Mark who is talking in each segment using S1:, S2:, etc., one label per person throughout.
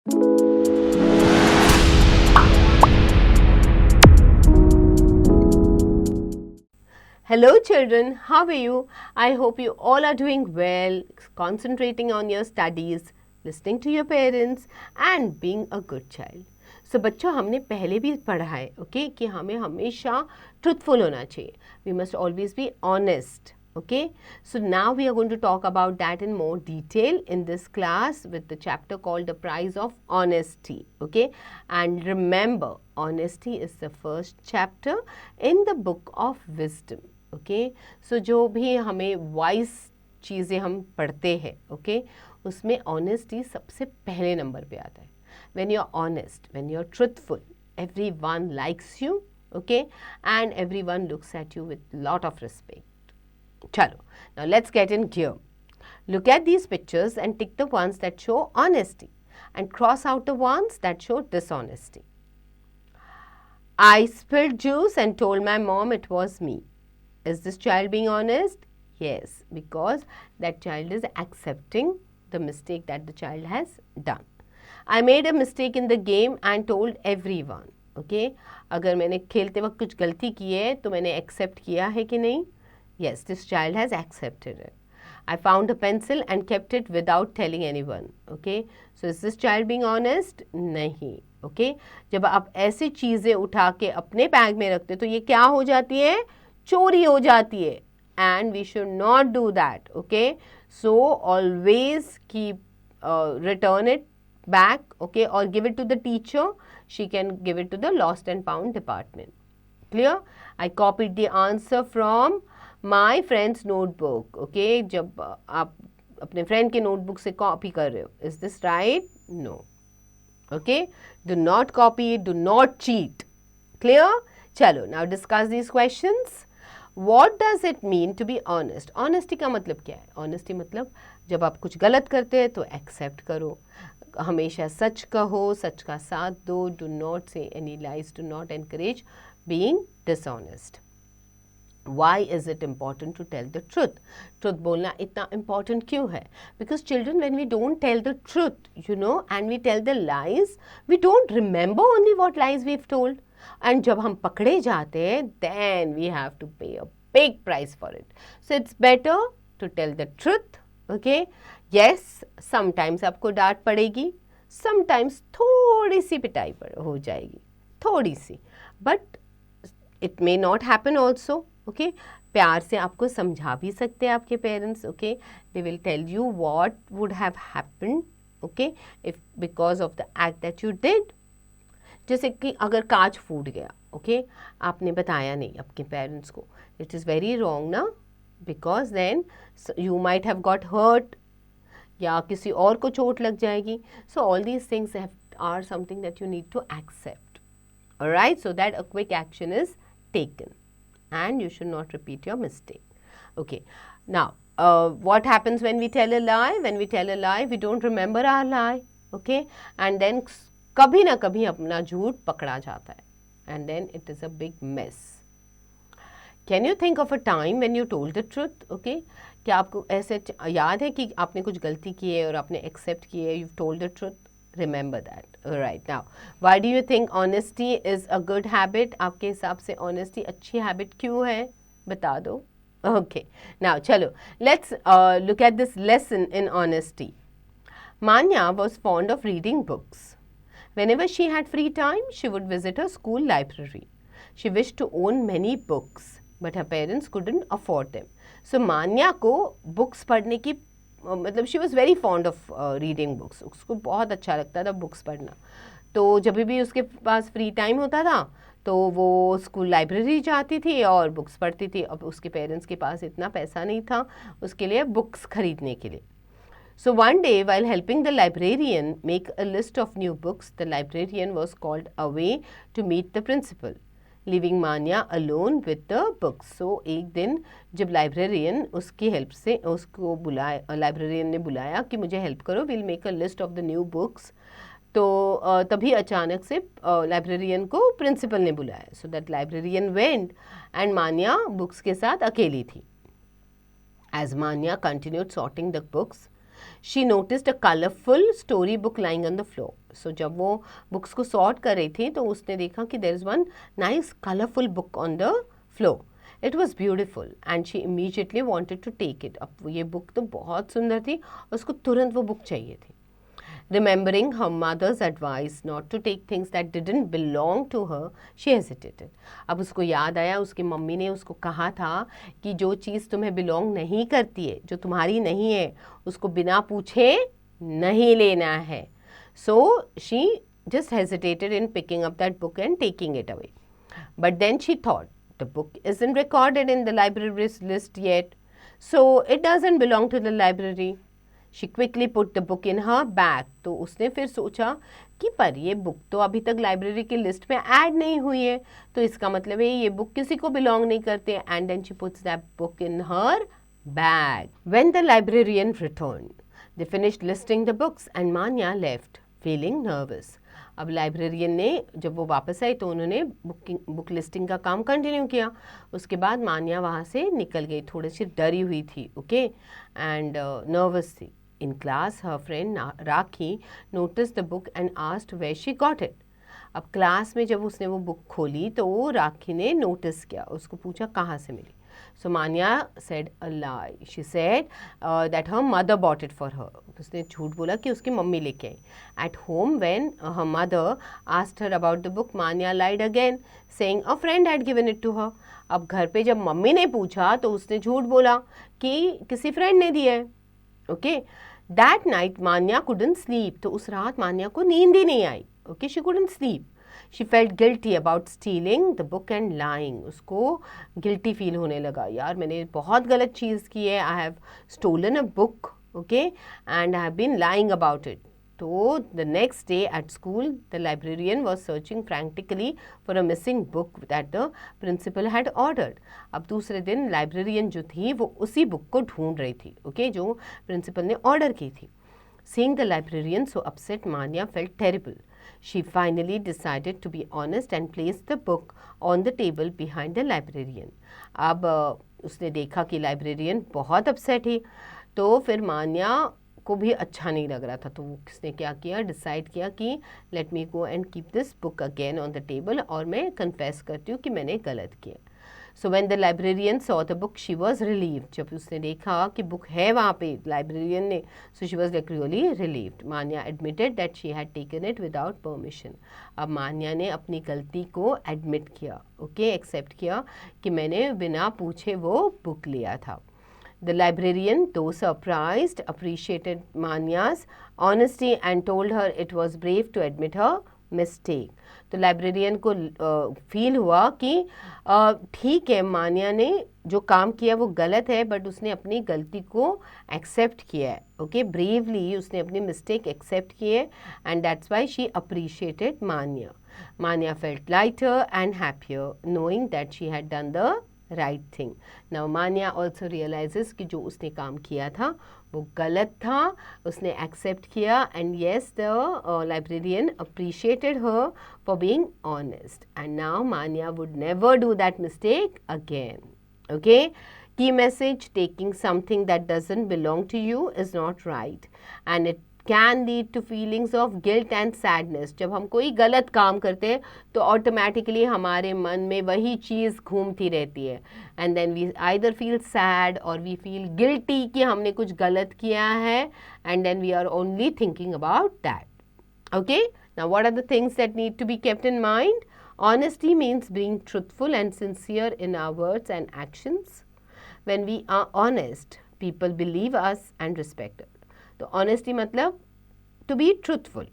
S1: Hello children, how are you? I hope you all are doing well, concentrating on your studies, listening to your parents and being a good child. So बच्चों हमने पहले भी पढ़ा है okay, कि हमें हमेशा truthful होना चाहिए. We must always be honest. Okay, so now we are going to talk about that in more detail in this class with the chapter called The Price of Honesty. Okay, and remember, honesty is the first chapter in the book of wisdom. Okay so जो भी हमें wise चीज़ें हम पढ़ते हैं okay उसमें honesty सबसे पहले नंबर पे आता है. When you are honest, when you are truthful, every one likes you okay and every one looks at you with lot of respect. चलो now let's get in gear. Look at these pictures and tick the ones that show honesty and cross out the ones that show dishonesty. I spilled juice and told my mom it was me. Is this child being honest? Yes, because that child is accepting the mistake that the child has done. I made a mistake in the game and told everyone. Okay, अगर मैंने खेलते वक्त कुछ गलती की है तो मैंने accept किया है कि नहीं? Yes, this child has accepted it. I found a pencil and kept it without telling anyone. Okay, so is this child being honest? नहीं. Okay, जब आप ऐसी चीज़ें उठा के अपने बैग में रखते तो ये क्या हो जाती है? चोरी हो जाती है. And we should not do that. Okay so always keep return it back okay और give it to the teacher. She can give it to the lost and found department. Clear? I copied the answer from my friend's notebook. Okay जब आप अपने friend के notebook से copy कर रहे हो, is this right? No. Okay do not copy, do not cheat. Clear? चलो now discuss these questions. What does it mean to be honest? Honesty का मतलब क्या है? Honesty मतलब जब आप कुछ गलत करते हैं तो accept करो, हमेशा सच कहो, सच का साथ दो, do not say any lies, do not encourage being dishonest. Why is it important to tell the truth? Truth बोलना इतना important क्यों है? Because children, when we don't tell the truth, you know, and we tell the lies, we don't remember only what lies we've told. And जब हम पकड़े जाते हैं then we have to pay a big price for it. So it's better to tell the truth. Okay, yes, sometimes आपको डांट पड़ेगी, sometimes थोड़ी सी पिटाई हो जाएगी, थोड़ी सी, but it may not happen also. Okay, प्यार से आपको समझा भी सकते हैं आपके parents. Okay, they will tell you what would have happened okay if because of the act that you did. जैसे कि अगर कांच फूट गया ओके आपने बताया नहीं आपके पेरेंट्स को, इट इज़ वेरी रॉन्ग ना, because then you might have got hurt या किसी और को चोट लग जाएगी. So all these things are something that you need to accept. Alright, so that a quick action is taken and you should not repeat your mistake. Okay, now what happens when we tell a lie? When we tell a lie, we don't remember our lie. Okay, and then कभी ना कभी अपना झूठ पकड़ा जाता है and then it is a big mess. Can you think of a time when you told the truth? Okay, क्या आपको ऐसे याद है कि आपने कुछ गलती की है और आपने accept की है, you've told the truth? Remember that. Alright, now why do you think honesty is a good habit? आपके हिसाब से honesty अच्छी habit क्यों है? बता दो. Okay, now चलो let's look at this lesson in honesty. Manya was fond of reading books. Whenever she had free time, she would visit her school library. She wished to own many books, but her parents couldn't afford them. So Manya को books पढ़ने की मतलब she was very fond of reading books. उसको बहुत अच्छा लगता था books पढ़ना. तो जब भी उसके पास फ्री टाइम होता था तो वो स्कूल लाइब्रेरी जाती थी और बुक्स पढ़ती थी. अब उसके पेरेंट्स के पास इतना पैसा नहीं था उसके लिए बुक्स खरीदने के लिए. So one day, while helping the librarian make a list of new books, the librarian was called away to meet the principal, leaving Manya alone with the books. So एक दिन जब librarian उसकी help से उसको बुलाया, librarian ने बुलाया कि मुझे help करो, we'll make a list of the new books. तो तभी अचानक से librarian को principal ने बुलाया. So that librarian went and Manya books के साथ अकेली थी. As Manya continued sorting the books, she noticed a colorful storybook lying on the floor. सो जब वो बुक्स को सॉर्ट कर रही थी तो उसने देखा कि there is one nice colourful book on the floor. It was beautiful and she immediately wanted to take it. अब ये बुक तो बहुत सुंदर थी, उसको तुरंत वो बुक चाहिए थी. Remembering her mother's advice not to take things that didn't belong to her, she hesitated. अब उसको याद आया उसकी मम्मी ने उसको कहा था कि जो चीज़ तुम्हें बिलोंग नहीं करती है, जो तुम्हारी नहीं है, उसको बिना पूछे नहीं लेना है. So she just hesitated in picking up that book and taking it away. But then she thought, the book isn't recorded in the library's list yet, so it doesn't belong to the library. She quickly put the book in her bag. तो उसने फिर सोचा कि पर ये book तो अभी तक लाइब्रेरी की लिस्ट में ऐड नहीं हुई है, तो इसका मतलब है ये बुक किसी को बिलोंग नहीं करते. And then she puts that book in her bag. When the librarian returned, they finished listing the books and Manya left, feeling nervous. अब लाइब्रेरियन ने जब वो वापस आई तो उन्होंने बुक लिस्टिंग का काम कंटिन्यू किया. उसके बाद मान्या वहाँ से निकल गई, थोड़ी सी डरी हुई थी, ओके, एंड नर्वस थी. In class, her friend Rakhi noticed the book and asked where she got it. अब क्लास में जब उसने वो बुक खोली तो वो राखी ने नोटिस किया, उसको पूछा कहाँ से मिली. So Manya said a lie. She said that her mother bought it for her. उसने झूठ बोला कि उसकी मम्मी लेके आई. At home, when her mother asked her about the book, Manya lied again, saying a friend had given it to her. अब घर पे जब मम्मी ने पूछा तो उसने झूठ बोला कि किसी फ्रेंड ने दिया है. Okay, that night Manya couldn't sleep. तो उस रात मान्या को नींद ही नहीं आई. Okay, she couldn't sleep. She felt guilty about stealing the book and lying. उसको गिल्टी फील होने लगा, यार मैंने बहुत गलत चीज़ की है. I have stolen a book, okay, and I have been lying about it. So the next day at school, the librarian was searching frantically for a missing book that the principal had ordered. अब दूसरे दिन librarian जो थी वो उसी book को ढूंढ रही थी, ओके, जो प्रिंसिपल ने ऑर्डर की थी. Seeing the librarian so upset, Manya felt terrible. She finally decided to be honest and placed the book on the table behind the librarian. अब उसने देखा कि लाइब्रेरियन बहुत अपसेट है, तो फिर मान्या को भी अच्छा नहीं लग रहा था. तो किसने क्या किया, डिसाइड किया कि let me go and keep this book again on the table, और मैं कन्फेस करती हूँ कि मैंने गलत किया. So when the librarian saw the book she was relieved. जब उसने देखा कि बुक है वहाँ पे लाइब्रेरियन ने, so she was like really relieved. Manya admitted that she had taken it without permission. अब मान्या ने अपनी गलती को एडमिट किया, ओके, एक्सेप्ट किया कि मैंने बिना पूछे वो बुक लिया था. The librarian, though surprised, appreciated Manya's honesty and told her it was brave to admit her mistake. तो लाइब्रेरियन को फील हुआ कि ठीक है, मान्या ने जो काम किया वो गलत है, बट उसने अपनी गलती को एक्सेप्ट किया है, ओके, ब्रेवली उसने अपनी मिस्टेक एक्सेप्ट की है, and that's why she appreciated Manya. Manya felt lighter and happier knowing that she had done the right thing. Now Manya also realizes कि जो उसने काम किया था वो गलत था, उसने accept किया, and yes, the librarian appreciated her for being honest, and now Manya would never do that mistake again. Okay, key message: taking something that doesn't belong to you is not right, and it can lead to feelings of guilt and sadness. जब हम कोई गलत काम करते हैं तो automatically हमारे मन में वही चीज़ घूमती रहती है, and then we either feel sad और वी फील गिल्टी कि हमने कुछ गलत किया है, and then we are only thinking about that. Okay, now what are the things that need to be kept in mind? Honesty means being truthful and sincere in our words and actions. When we are honest, people believe us and respect us. तो honesty मतलब to be truthful,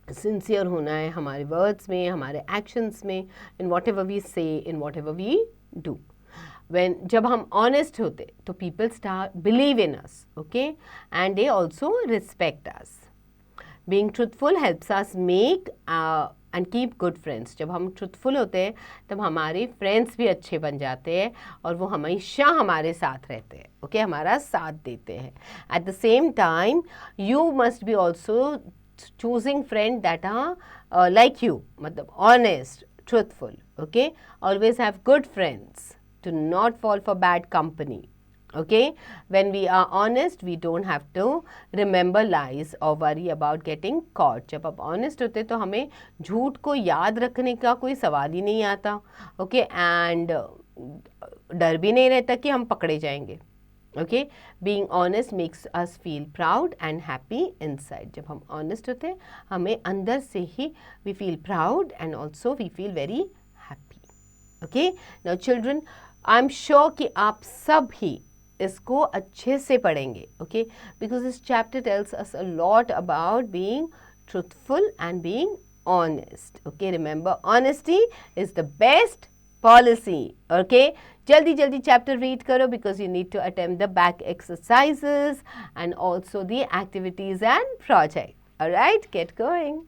S1: sincere होना है हमारे words में, हमारे actions में, इन whatever we say, in whatever we do. जब हम ऑनेस्ट होते तो people start believe in us, okay, and they also respect us. Being truthful helps us make and keep good friends. जब हम truthful होते हैं तब हमारे फ्रेंड्स भी अच्छे बन जाते हैं और वो हमेशा हमारे साथ रहते हैं, ओके, हमारा साथ देते हैं. At the same time you must be also choosing friend that are like you, मतलब honest, truthful, okay. Always have good friends, do not fall for bad company, Okay, when we are honest, we don't have to remember lies or worry about getting caught. जब आप honest होते तो हमें झूठ को याद रखने का कोई सवाल ही नहीं आता. Okay, and डर भी नहीं रहता कि हम पकड़े जाएंगे. Okay, being honest makes us feel proud and happy inside. जब हम honest होते हमें अंदर से ही we feel proud and also we feel very happy. Okay, now children, I'm sure कि आप सब ही इसको अच्छे से पढ़ेंगे. Okay, because this chapter tells us a lot about being truthful and being honest. Okay, remember, honesty is the best policy. Okay, jaldi jaldi chapter read karo because you need to attempt the back exercises and also the activities and project. All right, get going.